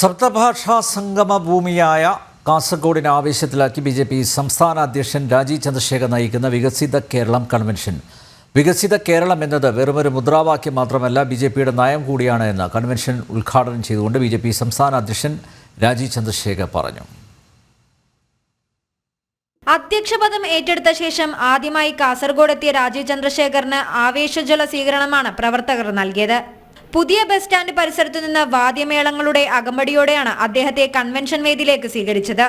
സപ്തഭാഷാ സംഗമ ഭൂമിയായ കാസർഗോഡിനെ ആവേശത്തിലാക്കി ബി.ജെ.പി. സംസ്ഥാന അധ്യക്ഷൻ രാജീവ് ചന്ദ്രശേഖർ നയിക്കുന്ന വികസിത കേരളം കൺവെൻഷൻ. വികസിത കേരളം എന്നത് വെറുമൊരു മുദ്രാവാക്യം മാത്രമല്ല, ബി.ജെ.പിയുടെ നയം കൂടിയാണ് എന്ന് കൺവെൻഷൻ ഉദ്ഘാടനം ചെയ്തുകൊണ്ട് ബി.ജെ.പി. സംസ്ഥാന അധ്യക്ഷൻ രാജീവ് ചന്ദ്രശേഖർ പറഞ്ഞു. അധ്യക്ഷപദം ഏറ്റെടുത്ത ശേഷം ആദ്യമായി കാസർഗോഡ് എത്തിയ രാജീവ് ചന്ദ്രശേഖറിന് ആവേശജ്വല സ്വീകരണമാണ് പ്രവർത്തകർ നൽകിയത്. പുതിയ ബസ് സ്റ്റാൻഡ് പരിസരത്തു നിന്ന് വാദ്യമേളങ്ങളുടെ അകമ്പടിയോടെയാണ് അദ്ദേഹത്തെ കൺവെൻഷൻ വേദിയിലേക്ക് സ്വീകരിച്ചത്.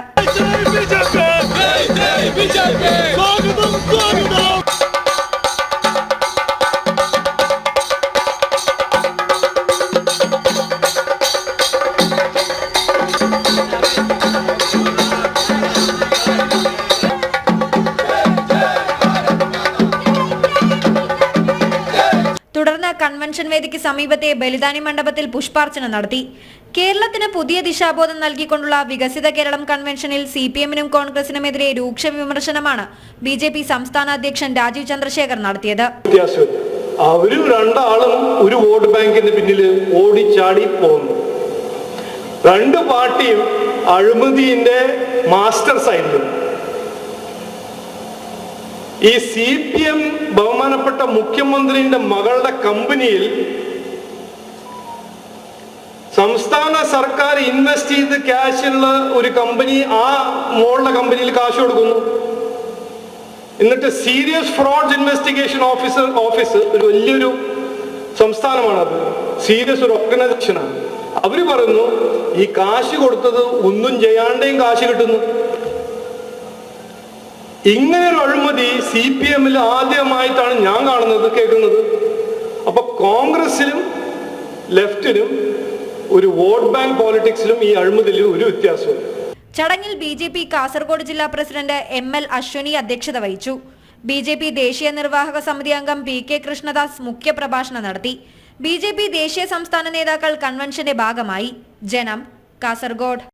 തുടർന്ന് കൺവെൻഷൻ വേദിക്ക് സമീപത്തെ ബലിദാനി മണ്ഡപത്തിൽ പുഷ്പാർച്ചന നടത്തി. കേരളത്തിന് പുതിയ ദിശാബോധം നൽകിക്കൊണ്ടുള്ള വികസിത കേരളം കൺവെൻഷനിൽ CPM-നും കോൺഗ്രസിനുമെതിരെ രൂക്ഷ വിമർശനമാണ് ബി.ജെ.പി. സംസ്ഥാന അധ്യക്ഷൻ രാജീവ് ചന്ദ്രശേഖർ നടത്തിയത്. അവര് രണ്ടാളും ഒരു വോട്ട് ബാങ്കിന് പിന്നിൽ ഓടിച്ചാടി പോകുന്നു. രണ്ട് പാർട്ടിയും അഴിമതിന്റെ മാസ്റ്റേഴ്സ് ആയിരുന്നു. ഈ CPM ബഹുമാനപ്പെട്ട മുഖ്യമന്ത്രിയുടെ മകളുടെ കമ്പനിയിൽ സംസ്ഥാന സർക്കാർ ഇൻവെസ്റ്റ് ചെയ്ത് ക്യാഷുള്ള ഒരു കമ്പനി ആ മോളുടെ കമ്പനിയിൽ കാശ് കൊടുക്കുന്നു. എന്നിട്ട് സീരിയസ് ഫ്രോഡ് ഇൻവെസ്റ്റിഗേഷൻ ഓഫീസ് ഒരു വലിയൊരു സംസ്ഥാനമാണ്, അത് സീരിയസ് ഒരു ഓർഗനൈസേഷനാണ്. അവര് പറയുന്നു ഈ കാശ് കൊടുത്തത് ഒന്നും ചെയ്യാണ്ടേയും കാശ് കിട്ടുന്നു. ഇങ്ങനൊരു അഴിമതി CPM-ൽ ആദ്യമായിട്ടാണ് ഞാൻ കാണുന്നത്, കേൾക്കുന്നത്. അപ്പൊ കോൺഗ്രസിലും ലെഫ്റ്റിലും ഒരു വോട്ട് ബാങ്ക് പോളിറ്റിക്സിലും ഈ അഴിമതിയിലും ഒരു വ്യത്യാസവും. ചടങ്ങിൽ ബി.ജെ.പി. കാസർഗോഡ് ജില്ലാ പ്രസിഡന്റ് ML അശ്വനി അധ്യക്ഷത വഹിച്ചു. ബി.ജെ.പി. ദേശീയ നിർവാഹക സമിതി അംഗം PK കൃഷ്ണദാസ് മുഖ്യപ്രഭാഷണം നടത്തി. ബി.ജെ.പി. ദേശീയ സംസ്ഥാന നേതാക്കൾ കൺവെൻഷന്റെ ഭാഗമായി. ജനം, കാസർഗോഡ്.